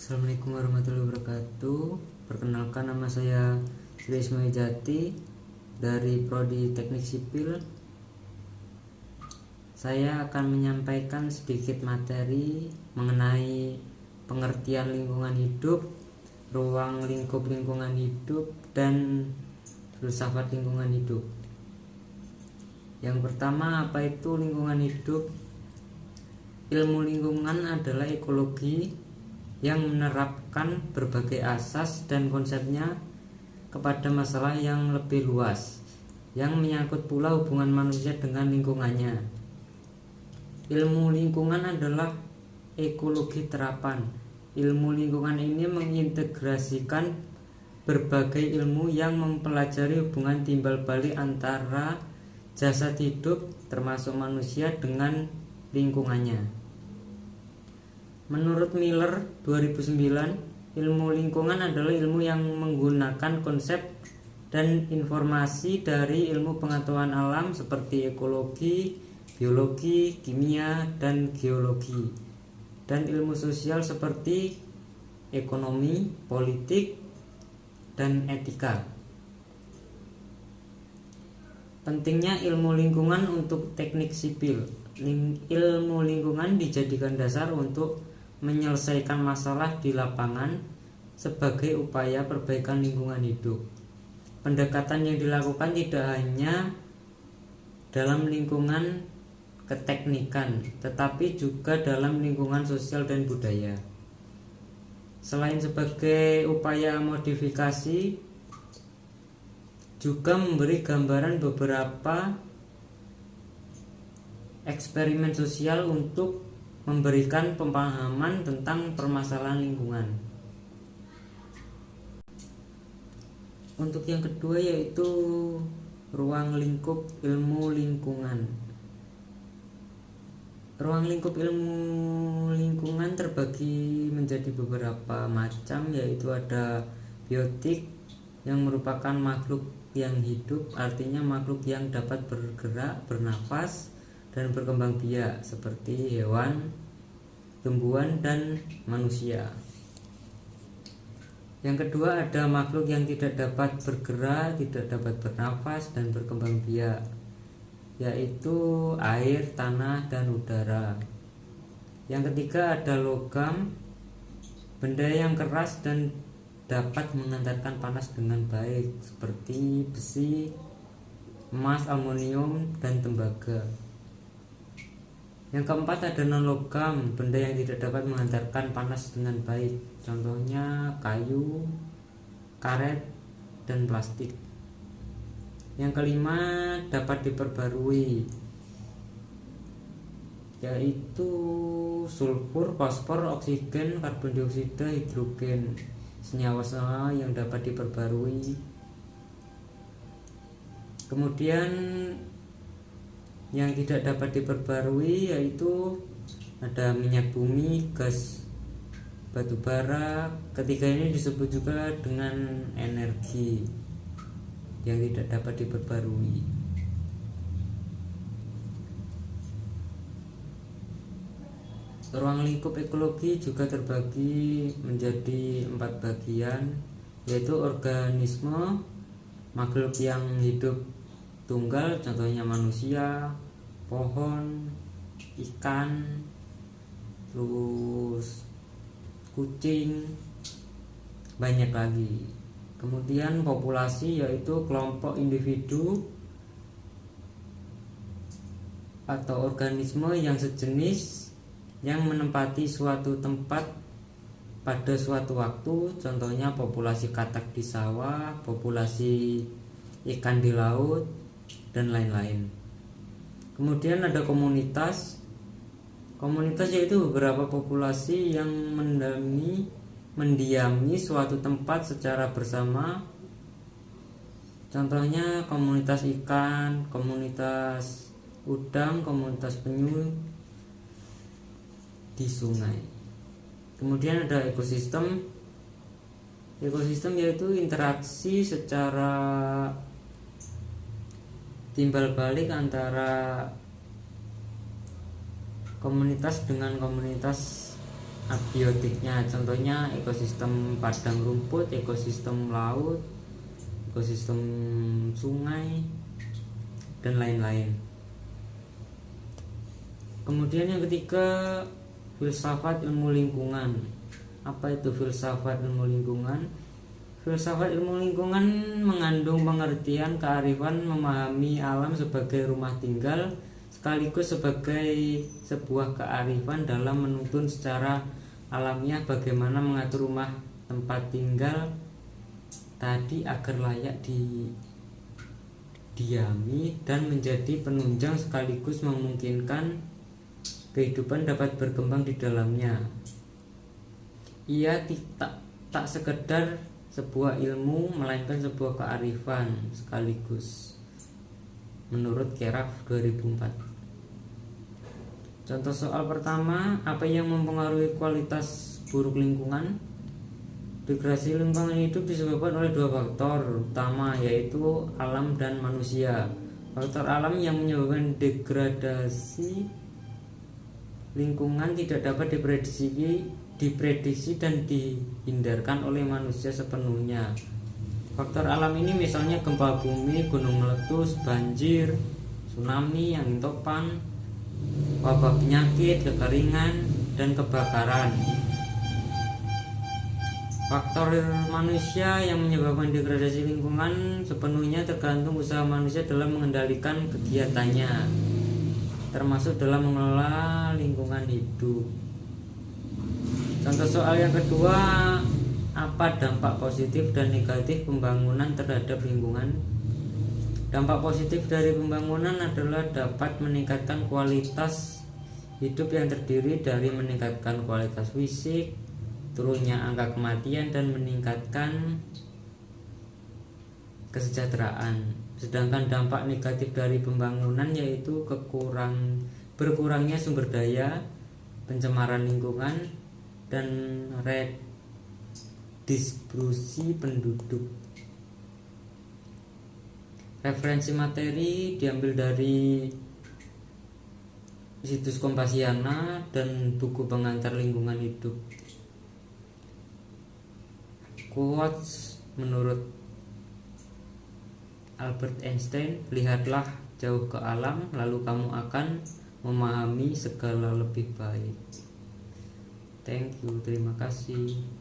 Assalamualaikum warahmatullahi wabarakatuh. Perkenalkan, nama saya Sri Ismail Jati dari Prodi Teknik Sipil. Saya akan menyampaikan sedikit materi mengenai pengertian lingkungan hidup, ruang lingkup lingkungan hidup, dan filsafat lingkungan hidup. Yang pertama, apa itu lingkungan hidup? Ilmu lingkungan adalah ekologi yang menerapkan berbagai asas dan konsepnya kepada masalah yang lebih luas, yang menyangkut pula hubungan manusia dengan lingkungannya. Ilmu lingkungan adalah ekologi terapan. Ilmu lingkungan ini mengintegrasikan berbagai ilmu yang mempelajari hubungan timbal balik antara jasad hidup termasuk manusia dengan lingkungannya. Menurut Miller 2009, ilmu lingkungan adalah ilmu yang menggunakan konsep dan informasi dari ilmu pengetahuan alam seperti ekologi, biologi, kimia, dan geologi, dan ilmu sosial seperti ekonomi, politik, dan etika. Pentingnya ilmu lingkungan untuk teknik sipil. Ilmu lingkungan dijadikan dasar untuk menyelesaikan masalah di lapangan sebagai upaya perbaikan lingkungan hidup. Pendekatan yang dilakukan tidak hanya dalam lingkungan keteknikan, tetapi juga dalam lingkungan sosial dan budaya. Selain sebagai upaya modifikasi, juga memberi gambaran beberapa eksperimen sosial untuk memberikan pemahaman tentang permasalahan lingkungan. Untuk yang kedua yaitu ruang lingkup ilmu lingkungan. Ruang lingkup ilmu lingkungan terbagi menjadi beberapa macam, yaitu ada biotik yang merupakan makhluk yang hidup, artinya makhluk yang dapat bergerak, bernafas, dan berkembang biak seperti hewan, tumbuhan, dan manusia. Yang kedua ada makhluk yang tidak dapat bergerak, tidak dapat bernafas, dan berkembang biak, yaitu air, tanah, dan udara. Yang ketiga ada logam, benda yang keras dan dapat mengantarkan panas dengan baik seperti besi, emas, aluminium, dan tembaga. Yang keempat ada non-logam, benda yang tidak dapat mengantarkan panas dengan baik, contohnya kayu, karet, dan plastik. Yang kelima dapat diperbarui, yaitu sulfur, fosfor, oksigen, karbon dioksida, hidrogen, senyawa-senyawa yang dapat diperbarui. Kemudian yang tidak dapat diperbarui yaitu ada minyak bumi, gas batu bara. Ketiga ini disebut juga dengan energi yang tidak dapat diperbarui. Ruang lingkup ekologi juga terbagi menjadi 4 bagian, yaitu organisme, makhluk yang hidup tunggal, contohnya manusia, pohon, ikan, terus kucing, banyak lagi. Kemudian populasi, yaitu kelompok individu atau organisme yang sejenis yang menempati suatu tempat pada suatu waktu, contohnya populasi katak di sawah, populasi ikan di laut, dan lain-lain. Kemudian ada komunitas. Komunitas yaitu beberapa populasi yang mendiami suatu tempat secara bersama, contohnya komunitas ikan, komunitas udang, komunitas penyu di sungai. Kemudian ada ekosistem. Ekosistem yaitu interaksi secara timbal balik antara komunitas dengan komunitas abiotiknya, contohnya ekosistem padang rumput, ekosistem laut, ekosistem sungai, dan lain-lain. Kemudian yang ketiga, filsafat ilmu lingkungan. Apa itu filsafat ilmu lingkungan? Filsafat ilmu lingkungan mengandung pengertian kearifan memahami alam sebagai rumah tinggal sekaligus sebagai sebuah kearifan dalam menuntun secara alamiah bagaimana mengatur rumah tempat tinggal tadi agar layak didiami dan menjadi penunjang sekaligus memungkinkan kehidupan dapat berkembang di dalamnya. Ia tak sekedar sebuah ilmu melainkan sebuah kearifan sekaligus, menurut Keraf 2004. Contoh soal pertama, apa yang mempengaruhi kualitas buruk lingkungan? Degradasi lingkungan hidup disebabkan oleh dua faktor utama, yaitu alam dan manusia. Faktor alam yang menyebabkan degradasi lingkungan tidak dapat diprediksi dan dihindarkan oleh manusia sepenuhnya. Faktor alam ini misalnya gempa bumi, gunung meletus, banjir, tsunami, angin topan, wabah penyakit, kekeringan, dan kebakaran. Faktor manusia yang menyebabkan degradasi lingkungan sepenuhnya tergantung usaha manusia dalam mengendalikan kegiatannya, termasuk dalam mengelola lingkungan hidup. Contoh soal yang kedua, apa dampak positif dan negatif pembangunan terhadap lingkungan? Dampak positif dari pembangunan adalah dapat meningkatkan kualitas hidup yang terdiri dari meningkatkan kualitas fisik, turunnya angka kematian, dan meningkatkan kesejahteraan. Sedangkan dampak negatif dari pembangunan yaitu berkurangnya sumber daya, pencemaran lingkungan, dan redistribusi penduduk. Referensi materi diambil dari situs Kompasiana dan buku pengantar lingkungan hidup. Quotes menurut Albert Einstein, lihatlah jauh ke alam lalu kamu akan memahami segala lebih baik. Thank you, terima kasih.